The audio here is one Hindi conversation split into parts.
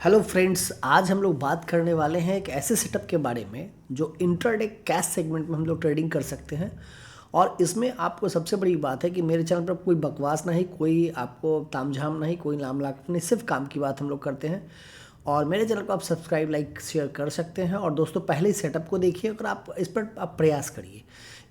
हेलो फ्रेंड्स, आज हम लोग बात करने वाले हैं एक ऐसे सेटअप के बारे में जो इंट्राडे कैश सेगमेंट में हम लोग ट्रेडिंग कर सकते हैं। और इसमें आपको सबसे बड़ी बात है कि मेरे चैनल पर कोई बकवास नहीं, कोई आपको तामझाम नहीं, कोई नाम लाक नहीं, सिर्फ काम की बात हम लोग करते हैं। और मेरे चैनल को आप सब्सक्राइब लाइक शेयर कर सकते हैं। और दोस्तों, पहले ही सेटअप को देखिए, अगर आप इस पर आप प्रयास करिए,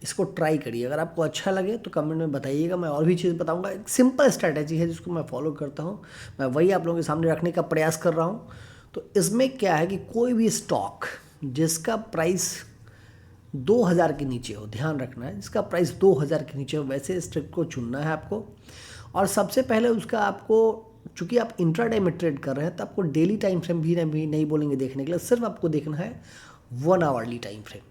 इसको ट्राई करिए। अगर आपको अच्छा लगे तो कमेंट में बताइएगा, मैं और भी चीज़ बताऊंगा। एक सिंपल स्ट्रैटेजी है जिसको मैं फॉलो करता हूँ, मैं वही आप लोगों के सामने रखने का प्रयास कर रहा हूँ। तो इसमें क्या है कि कोई भी स्टॉक जिसका प्राइस 2000 के नीचे हो, ध्यान रखना है, जिसका प्राइस 2000 के नीचे हो, वैसे स्ट्रिक्ट को चुनना है आपको। और सबसे पहले उसका आपको, चूंकि आप इंट्राडे में ट्रेड कर रहे हैं तो आपको डेली टाइम फ्रेम भी नहीं बोलेंगे देखने के लिए, सिर्फ आपको देखना है 1 आवरली टाइम फ्रेम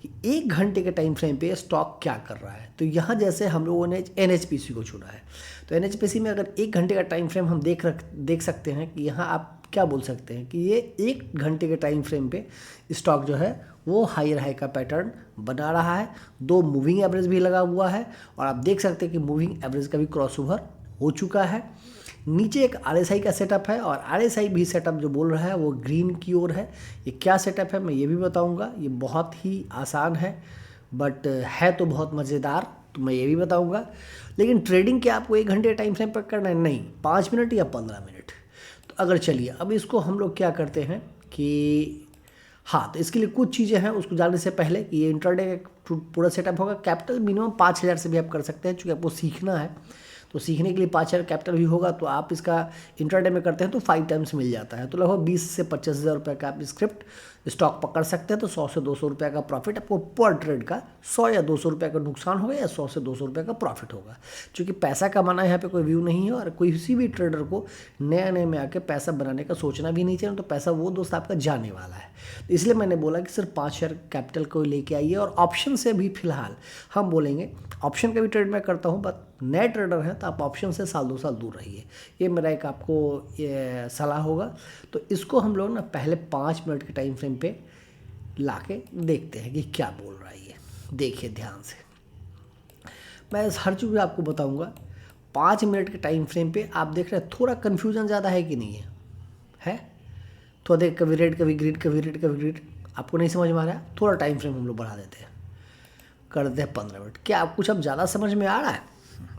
कि 1 घंटे के टाइम फ्रेम पे स्टॉक क्या कर रहा है। तो यहाँ जैसे हम लोगों ने एनएचपीसी को चुना है, तो एनएचपीसी में अगर 1 घंटे का टाइम फ्रेम हम देख सकते हैं कि यहाँ आप क्या बोल सकते हैं कि ये 1 घंटे के टाइम फ्रेम पे स्टॉक जो है वो हायर हाई का पैटर्न बना रहा है। 2 मूविंग एवरेज भी लगा हुआ है और आप देख सकते हैं कि मूविंग एवरेज का भी क्रॉसओवर हो चुका है। नीचे एक आरएसआई का सेटअप है और आरएसआई भी सेटअप जो बोल रहा है वो ग्रीन की ओर है। ये क्या सेटअप है मैं ये भी बताऊंगा। ये बहुत ही आसान है बट है तो बहुत मज़ेदार, तो मैं ये भी बताऊंगा। लेकिन ट्रेडिंग क्या आपको 1 घंटे टाइम फ्रेम पर करना है? नहीं, 5 मिनट या 15 मिनट। तो अगर चलिए अब इसको हम लोग क्या करते हैं कि हाँ, तो इसके लिए कुछ चीज़ें हैं उसको जानने से पहले कि ये इंट्राडे का पूरा सेटअप होगा। कैपिटल मिनिमम 5000 से भी आप कर सकते हैं, चूँकि आपको सीखना है। तो सीखने के लिए 5000 कैपिटल भी होगा, तो आप इसका इंट्राडे में करते हैं तो 5 टाइम्स मिल जाता है। तो लगभग 20 से 25 हज़ार रुपये का आप स्क्रिप्ट स्टॉक पकड़ सकते हैं। तो 100 से 200 रुपये का प्रॉफिट आपको पर ट्रेड का, 100 या 200 रुपये का नुकसान होगा या 100 से 200 रुपये का प्रॉफिट होगा। क्योंकि पैसा कमाना यहाँ पे कोई व्यू नहीं है और किसी भी ट्रेडर को नए में आके पैसा बनाने का सोचना भी नहीं चाहिए। तो पैसा वो दोस्त आपका जाने वाला है। तो इसलिए मैंने बोला कि सिर्फ 5 शेयर कैपिटल को लेके आइए। और ऑप्शन से भी फिलहाल हम बोलेंगे, ऑप्शन का भी ट्रेड मैं करता हूँ, बट नए ट्रेडर हैं तो आप ऑप्शन से साल 2 साल दूर रहिए। ये मेरा एक आपको ये सलाह होगा। तो इसको हम लोग ना पहले 5 मिनट के टाइम फ्रेम पे लाके देखते हैं कि क्या बोल रहा है ये। देखिए ध्यान से, मैं हर चीज़ आपको बताऊंगा। 5 मिनट के टाइम फ्रेम पे आप देख रहे हैं थोड़ा कन्फ्यूजन ज़्यादा है कि नहीं है? थोड़ा देख, कभी रेड कभी ग्रीन, कभी रेड कभी ग्रीन, आपको नहीं समझ में आ रहा है? थोड़ा टाइम फ्रेम हम लोग बढ़ा देते हैं, कर देते हैं 15 मिनट। क्या आप कुछ अब ज़्यादा समझ में आ रहा है?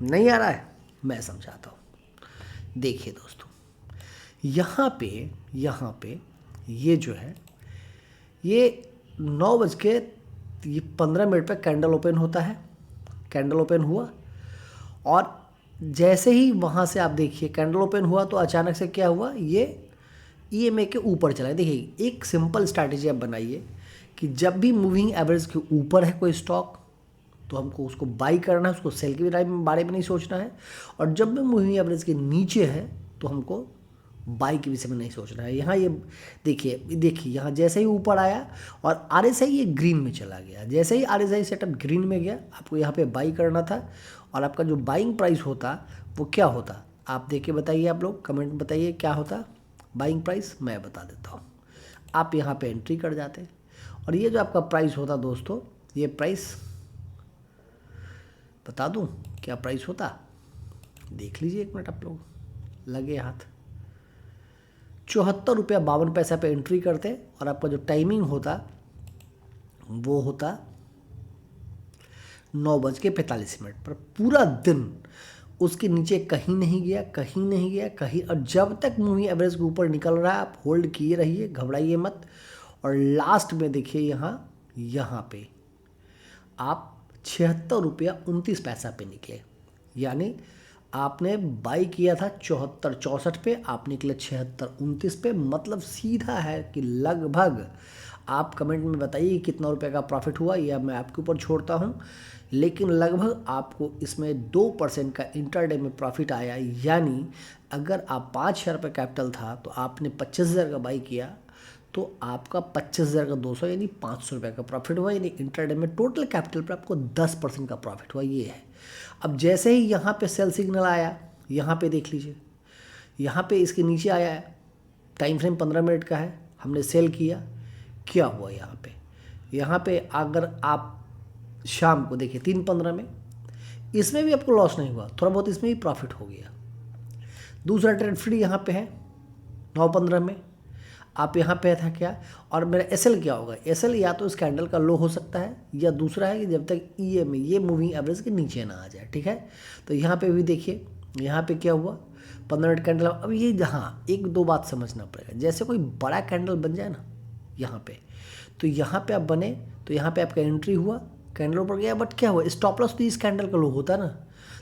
नहीं आ रहा है? मैं समझाता हूँ। देखिए दोस्तों, यहाँ पे ये जो है, ये 9:15 पे कैंडल ओपन होता है। कैंडल ओपन हुआ और जैसे ही वहाँ से आप देखिए कैंडल ओपन हुआ तो अचानक से क्या हुआ, ये ईएमए के ऊपर चला है। देखिए, एक सिंपल स्ट्रैटेजी आप बनाइए कि जब भी मूविंग एवरेज के ऊपर है कोई स्टॉक तो हमको उसको बाई करना है, उसको सेल के बारे में नहीं सोचना है। और जब भी मूविंग एवरेज के नीचे है तो हमको बाई के विषय में नहीं सोचना है। यहाँ ये देखिए यहाँ जैसे ही ऊपर आया और आरएसआई ये ग्रीन में चला गया। जैसे ही आरएसआई सेटअप ग्रीन में गया, आपको यहाँ पे बाई करना था। और आपका जो बाइंग प्राइस होता वो क्या होता, आप देख के बताइए, आप लोग कमेंट में बताइए क्या होता बाइंग प्राइस। मैं बता देता हूँ, आप यहाँ पे एंट्री कर जाते और ये जो आपका प्राइस होता दोस्तों, ये प्राइस बता दूँ क्या प्राइस होता, देख लीजिए एक मिनट, आप लोग लगे हाथ। 74 रुपया 52 पैसा पे एंट्री करते और आपका जो टाइमिंग होता वो होता 9:45 पर। पूरा दिन उसके नीचे कहीं नहीं गया, कहीं नहीं गया, कहीं। और जब तक मूविंग एवरेज के ऊपर निकल रहा है आप होल्ड किए रहिए, घबराइए मत। और लास्ट में देखिए यहाँ पे आप 76 रुपया 29 पैसा पे निकले। यानी आपने बाई किया था 74-64 पे, आप निकले 76-29 पे। मतलब सीधा है कि लगभग, आप कमेंट में बताइए कितना रुपए का प्रॉफिट हुआ, या मैं आपके ऊपर छोड़ता हूँ। लेकिन लगभग आपको इसमें 2% का इंटरडे में प्रॉफिट आया। यानी अगर आप 5,000 रुपये कैपिटल था तो आपने 25,000 का बाई किया तो आपका 25,000 का 200 यानी 500 रुपये का प्रॉफिट हुआ। यानी इंटरडे में टोटल कैपिटल पर आपको 10% का प्रॉफिट हुआ। ये है। अब जैसे ही यहाँ पे सेल सिग्नल आया, यहाँ पे देख लीजिए, यहाँ पे इसके नीचे आया है, टाइम फ्रेम 15 मिनट का है, हमने सेल किया, क्या हुआ यहाँ पे अगर आप शाम को देखिए 3:15 में, इसमें भी आपको लॉस नहीं हुआ, थोड़ा बहुत इसमें भी प्रॉफिट हो गया। दूसरा ट्रेड फ्री यहाँ पे है 9:15 में, आप यहाँ पे था क्या, और मेरा एसएल क्या होगा, एसएल या तो इस कैंडल का लो हो सकता है, या दूसरा है कि जब तक ईएमए ये मूविंग एवरेज के नीचे ना आ जाए, ठीक है। तो यहाँ पे भी देखिए, यहाँ पे क्या हुआ, 15 मिनट कैंडल। अब ये जहाँ एक दो बात समझना पड़ेगा, जैसे कोई बड़ा कैंडल बन जाए ना यहाँ पे, तो यहाँ पे आप बने तो यहाँ पे आपका एंट्री हुआ, कैंडल ऊपर गया, बट क्या हुआ, स्टॉप लॉस तो इस कैंडल का लो होता ना,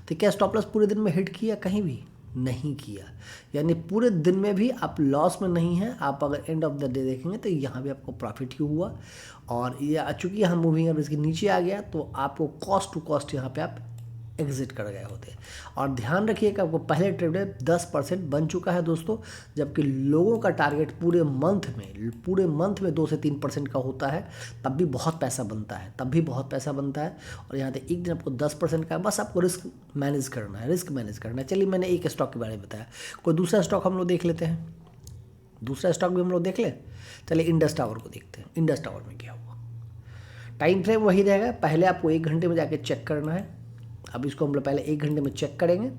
तो क्या स्टॉप लॉस पूरे दिन में हिट किया, कहीं भी नहीं किया, यानी पूरे दिन में भी आप लॉस में नहीं हैं। आप अगर एंड ऑफ द डे देखेंगे तो यहाँ भी आपको प्रॉफिट ही हुआ, और ये चूँकि यहाँ मूविंग एवरेज के नीचे आ गया तो आपको कॉस्ट टू कॉस्ट यहाँ पे आप एग्जिट कर गए होते। और ध्यान रखिए कि आपको पहले ट्रेड में 10% बन चुका है दोस्तों, जबकि लोगों का टारगेट पूरे मंथ में 2 से 3% का होता है, तब भी बहुत पैसा बनता है, और यहाँ पे एक दिन आपको 10% का है। बस आपको रिस्क मैनेज करना है। चलिए, मैंने एक स्टॉक के बारे में बताया, कोई दूसरा स्टॉक हम लोग देख लेते हैं, दूसरा स्टॉक भी हम लोग देख लें। चलिए इंडस टावर को देखते हैं, इंडस टावर में क्या हुआ। टाइम फ्रेम वही रहेगा, पहले आपको 1 घंटे में जाके चेक करना है। अब इसको हम लोग पहले 1 घंटे में चेक करेंगे।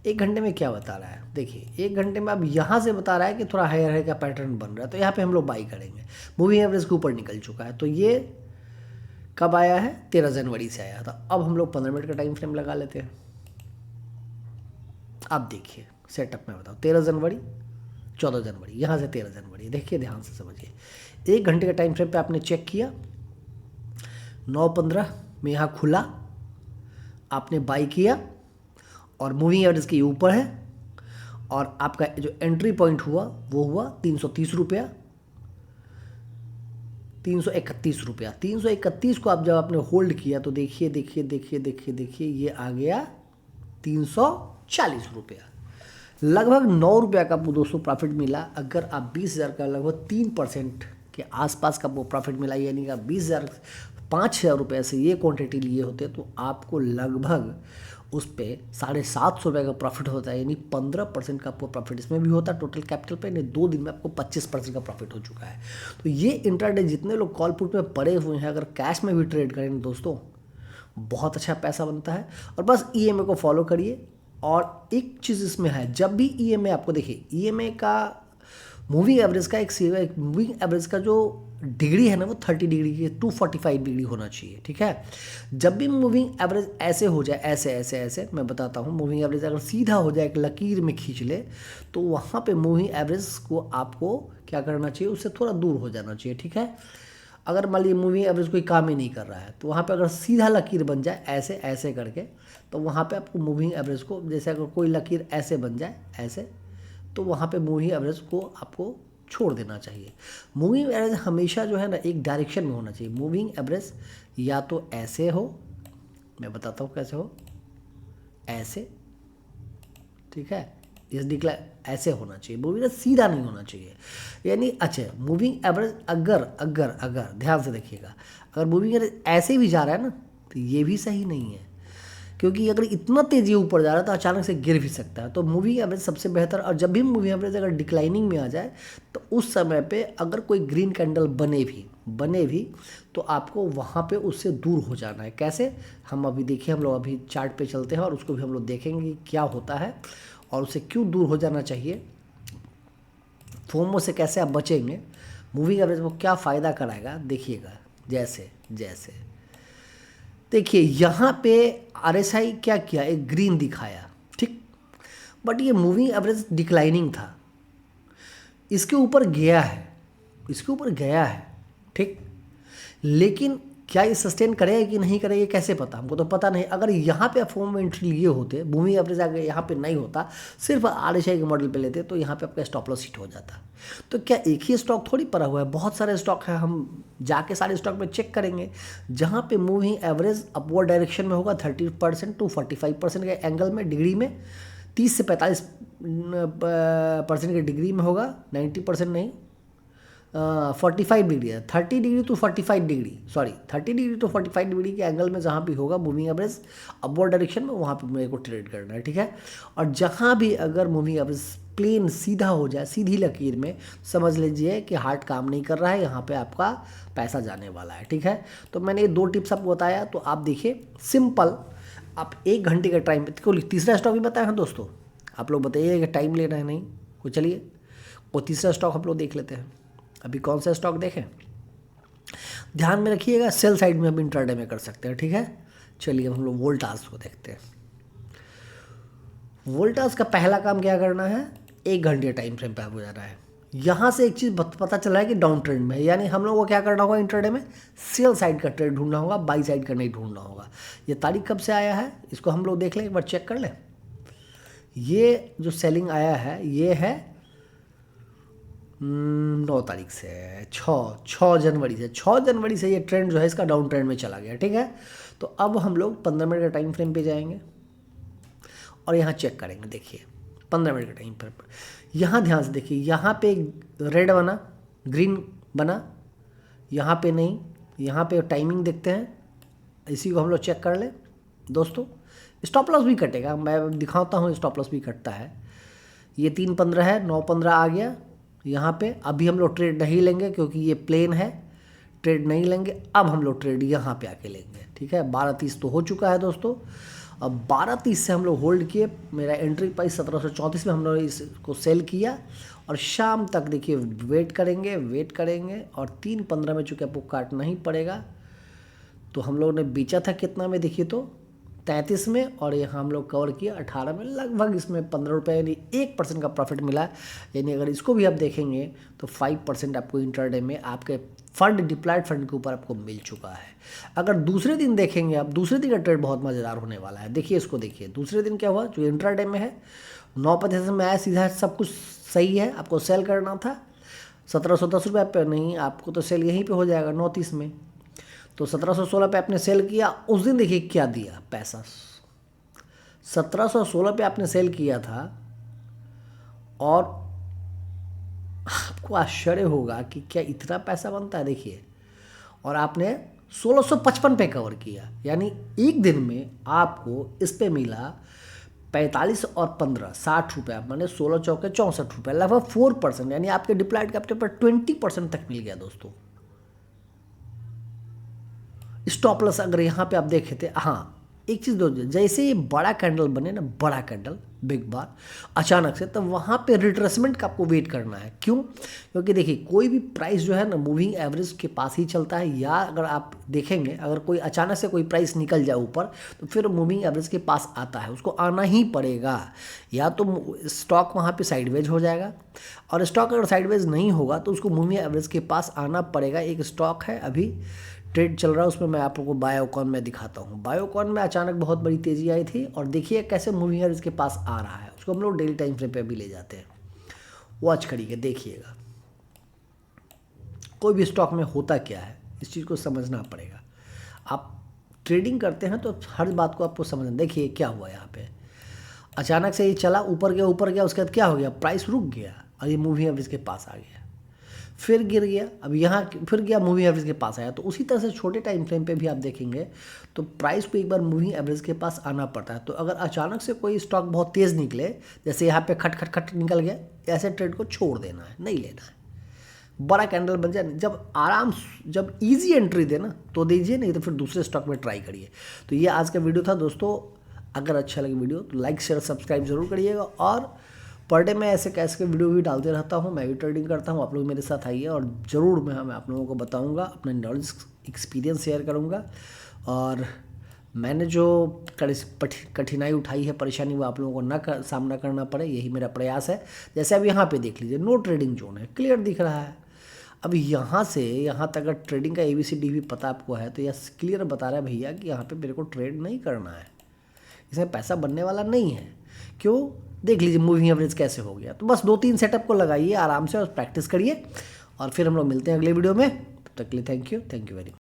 1 घंटे में क्या बता रहा है, देखिए 1 घंटे में अब यहाँ से बता रहा है कि थोड़ा हायर का पैटर्न बन रहा है, तो यहाँ पे हम लोग बाई करेंगे। मूविंग एवरेज के ऊपर निकल चुका है, तो ये कब आया है, 13 जनवरी से आया था। अब हम लोग 15 मिनट का टाइम फ्रेम लगा लेते हैं। अब देखिए सेटअप में बताओ, 13 जनवरी 14 जनवरी, यहाँ से 13 जनवरी, देखिए ध्यान से समझिए। 1 घंटे का टाइम फ्रेम पे आपने चेक किया, 9:15 में यहाँ खुला, आपने बाई किया और मूविंग एवरेज के ऊपर है, और आपका जो एंट्री पॉइंट हुआ वो हुआ 330 रुपया, 331 रुपया। 331 को आप जब आपने होल्ड किया तो देखिए ये आ गया 340 रुपया, लगभग 9 रुपया का आपको दोस्तों प्रॉफिट मिला। अगर आप 20,000 का लगभग 3% के आसपास का वो प्रॉफिट मिला, यानी कि 20,000 5,000 रुपये से ये क्वांटिटी लिए होते तो आपको लगभग उस पर 750 रुपये का प्रॉफिट होता है, यानी 15% का आपको प्रॉफिट इसमें भी होता है टोटल कैपिटल पे, यानी 2 दिन में आपको 25% का प्रॉफिट हो चुका है। तो ये इंट्राडे जितने लोग कॉल पुट में पड़े हुए हैं, अगर कैश में भी ट्रेड करेंगे दोस्तों, बहुत अच्छा पैसा बनता है। और बस ईएमए को फॉलो करिए। और एक चीज़ इसमें है, जब भी ईएमए आपको देखिए, ईएमए का मूविंग एवरेज का एक मूविंग एवरेज का जो डिग्री है ना, वो 30 डिग्री की 245 डिग्री होना चाहिए, ठीक है। जब भी मूविंग एवरेज ऐसे हो जाए, ऐसे मैं बताता हूँ, मूविंग एवरेज अगर सीधा हो जाए, एक लकीर में खींच ले, तो वहाँ पे मूविंग एवरेज को आपको क्या करना चाहिए, उससे थोड़ा दूर हो जाना चाहिए, ठीक है। अगर मान लीजिए मूविंग एवरेज कोई काम ही नहीं कर रहा है, तो वहाँ पे अगर सीधा लकीर बन जाए ऐसे करके, तो वहाँ पे आपको मूविंग एवरेज को, जैसे अगर कोई लकीर ऐसे बन जाए ऐसे, तो वहाँ पे मूविंग एवरेज को आपको छोड़ देना चाहिए। मूविंग एवरेज हमेशा जो है ना एक डायरेक्शन में होना चाहिए। मूविंग एवरेज या तो ऐसे हो, मैं बताता हूँ कैसे हो, ऐसे, ठीक है, इस डिक्ला ऐसे होना चाहिए, मूविंग एवरेज सीधा नहीं होना चाहिए। यानी अच्छा, मूविंग एवरेज अगर ध्यान से देखिएगा, अगर मूविंग एवरेज ऐसे भी जा रहा है ना, तो ये भी सही नहीं है, क्योंकि अगर इतना तेज़ी ऊपर जा रहा है तो अचानक से गिर भी सकता है। तो मूविंग एवरेज सबसे बेहतर। और जब भी मूविंग एवरेज अगर डिक्लाइनिंग में आ जाए, तो उस समय पे अगर कोई ग्रीन कैंडल बने भी तो आपको वहाँ पे उससे दूर हो जाना है। कैसे, हम अभी देखिए, हम लोग अभी चार्ट पे चलते हैं और उसको भी हम लोग देखेंगे कि क्या होता है और उससे क्यों दूर हो जाना चाहिए, फोमो से कैसे आप बचेंगे, मूविंग एवरेज को क्या फ़ायदा कराएगा, देखिएगा। जैसे देखिए यहाँ पे आरएसआई क्या किया, एक ग्रीन दिखाया, ठीक, बट ये मूविंग एवरेज डिक्लाइनिंग था, इसके ऊपर गया है, ठीक, लेकिन क्या ये सस्टेन करेगा कि नहीं करेगा, ये कैसे पता, हमको तो पता नहीं। अगर यहाँ पे फॉर्म में एंट्री लिए होते, मूविंग एवरेज अगर यहाँ पे नहीं होता, सिर्फ आरएसआई के मॉडल पे लेते, तो यहाँ पे आपका स्टॉप लॉस हिट हो जाता। तो क्या एक ही स्टॉक थोड़ी पड़ा हुआ है, बहुत सारे स्टॉक है, हम जाके सारे स्टॉक में चेक करेंगे जहाँ पे मूविंग एवरेज अपवर्ड डायरेक्शन में होगा 30% to 45% के एंगल में, डिग्री में 30 से 45% के डिग्री में होगा, 90% नहीं, 45 डिग्री है, 30 degree to 45 degree, 30 degree to 45 degree के एंगल में जहाँ भी होगा मूविंग एवरेज अपवर्ड डायरेक्शन में, वहाँ पे मेरे को ट्रेड करना है, ठीक है। और जहाँ भी अगर मूविंग एवरेज प्लेन सीधा हो जाए, सीधी लकीर में, समझ लीजिए कि हार्ट काम नहीं कर रहा है, यहाँ पे आपका पैसा जाने वाला है, ठीक है। तो मैंने ये 2 टिप्स आपको बताया, तो आप देखिए सिंपल, आप 1 घंटे का टाइम, तीसरा स्टॉक भी बताया है दोस्तों, आप लोग बताइए कि टाइम लेना है नहीं, चलिए और तीसरा स्टॉक हम लोग देख लेते हैं। अभी कौन सा स्टॉक देखें, ध्यान में रखिएगा, सेल साइड में हम इंट्राडे में कर सकते हैं, ठीक है। चलिए हम लोग वोल्टास को देखते हैं। वोल्टास का पहला काम क्या करना है, 1 घंटे टाइम फ्रेम पे आपको जाना है। यहाँ से एक चीज़ पता चला है कि डाउन ट्रेंड में है, यानी हम लोग को क्या करना होगा, इंट्राडे में सेल साइड का ट्रेड ढूंढना होगा, बाई साइड का नहीं ढूंढना होगा। ये तारीख कब से आया है इसको हम लोग देख लें, एक बार चेक कर लें। ये जो सेलिंग आया है ये है 9 तारीख से, 6 जनवरी से। 6 जनवरी से ये ट्रेंड जो है इसका डाउन ट्रेंड में चला गया, ठीक है। तो अब हम लोग 15 मिनट का टाइम फ्रेम पे जाएंगे और यहाँ चेक करेंगे। देखिए 15 मिनट का टाइम फ्रेम पर, यहाँ ध्यान से देखिए, यहाँ पे रेड बना, ग्रीन बना, यहाँ पे नहीं, यहाँ पे टाइमिंग देखते हैं, इसी को हम लोग चेक कर लें दोस्तों। स्टॉप लॉस भी कटेगा, मैं दिखाता हूँ, स्टॉप लॉस भी कटता है। ये 3.15 है, 9.15 आ गया यहाँ पे। अभी हम लोग ट्रेड नहीं लेंगे क्योंकि ये प्लेन है, ट्रेड नहीं लेंगे। अब हम लोग ट्रेड यहाँ पे आके लेंगे, ठीक है। 12.30 तो हो चुका है दोस्तों। अब 12.30 से हम लोग होल्ड किए, मेरा एंट्री प्राइस 1734 में हम लोग इसको सेल किया और शाम तक देखिए वेट करेंगे और 3.15 में चूँकि आपको काटना ही पड़ेगा, तो हम लोग ने बेचा था कितना में, देखिए तो 33 में, और यहाँ हम लोग कवर किया 18 में। लगभग इसमें 15 रुपये यानी 1% का प्रॉफिट मिला। यानी अगर इसको भी आप देखेंगे तो 5% आपको इंट्राडे में आपके फंड, डिप्लॉयड फंड के ऊपर आपको मिल चुका है। अगर दूसरे दिन देखेंगे आप, दूसरे दिन का ट्रेड बहुत मज़ेदार होने वाला है। देखिए इसको देखिए, दूसरे दिन क्या हुआ, जो इंट्राडे में है 9% में आया सीधा, सब कुछ सही है। आपको सेल करना था 1710 रुपये पे, नहीं आपको तो सेल यहीं पे हो जाएगा 9.30 में। तो 1716 पे आपने सेल किया, उस दिन देखिए क्या दिया पैसा, 1716 पे आपने सेल किया था और आपको आश्चर्य होगा कि क्या इतना पैसा बनता है, देखिए। और आपने 1655 पे कवर किया, यानी एक दिन में आपको इस पे मिला 45 और 15 60 रुपये, मैंने 16 चौके 64 रुपये, लगभग 4%, यानी आपके डिप्लॉयड कैपिटल पर 20% तक मिल गया दोस्तों। स्टॉप लॉस अगर यहाँ पे आप देखे थे, हाँ एक चीज़ दोस्तों, जैसे ये बड़ा कैंडल बने ना, बड़ा कैंडल बिग बार अचानक से, तब वहाँ पे रिट्रेसमेंट का आपको वेट करना है। क्यों? क्योंकि देखिए कोई भी प्राइस जो है ना मूविंग एवरेज के पास ही चलता है, या अगर आप देखेंगे अगर कोई अचानक से कोई प्राइस निकल जाए ऊपर तो फिर मूविंग एवरेज के पास आता है, उसको आना ही पड़ेगा। या तो स्टॉक वहाँ पर साइडवेज हो जाएगा, और स्टॉक अगर साइडवेज नहीं होगा तो उसको मूविंग एवरेज के पास आना पड़ेगा। एक स्टॉक है अभी ट्रेड चल रहा है, उसमें मैं आप लोगों को बायोकॉन में दिखाता हूँ। बायोकॉन में अचानक बहुत बड़ी तेज़ी आई थी और देखिए कैसे मूविंग एवरेज के पास आ रहा है। उसको हम लोग डेली टाइम फ्रेम पे भी ले जाते हैं, वॉच करिए देखिएगा। कोई भी स्टॉक में होता क्या है इस चीज़ को समझना पड़ेगा। आप ट्रेडिंग करते हैं तो हर बात को आपको समझना। देखिए क्या हुआ यहाँ पे, अचानक से ये चला ऊपर गया, उसके बाद क्या हो गया, प्राइस रुक गया और ये मूविंग एवरेज के पास आ गया, फिर गिर गया, अब यहाँ फिर गया मूविंग एवरेज के पास आया। तो उसी तरह से छोटे टाइम फ्रेम पे भी आप देखेंगे तो प्राइस को एक बार मूविंग एवरेज के पास आना पड़ता है। तो अगर अचानक से कोई स्टॉक बहुत तेज़ निकले, जैसे यहाँ पे खट खट खट निकल गया, ऐसे ट्रेड को छोड़ देना है, नहीं लेना है। बड़ा कैंडल बन जाए, जब ईजी एंट्री दे ना तो दीजिए, नहीं तो फिर दूसरे स्टॉक में ट्राई करिए। तो ये आज का वीडियो था दोस्तों। अगर अच्छा लगे वीडियो तो लाइक शेयर सब्सक्राइब जरूर करिएगा, और पर डे में ऐसे कैसे के वीडियो भी डालते रहता हूँ। मैं भी ट्रेडिंग करता हूँ, आप लोग मेरे साथ आइए और ज़रूर मैं आप लोगों को बताऊँगा, अपना नॉलेज एक्सपीरियंस शेयर करूँगा। और मैंने जो कठिनाई उठाई है, परेशानी, वो आप लोगों को सामना करना पड़े, यही मेरा प्रयास है। जैसे अब यहाँ पे देख लीजिए, नो ट्रेडिंग जोन है, क्लियर दिख रहा है। अब यहाँ से यहाँ तक अगर ट्रेडिंग का ABCD भी पता आपको है तो यह क्लियर बता रहा है भैया कि यहाँ पे मेरे को ट्रेड नहीं करना है, इसमें पैसा बनने वाला नहीं है। क्यों? देख लीजिए मूविंग एवरेज कैसे हो गया। तो बस 2-3 सेटअप को लगाइए आराम से और प्रैक्टिस करिए, और फिर हम लोग मिलते हैं अगले वीडियो में। तब तक के लिए थैंक यू वेरी मच।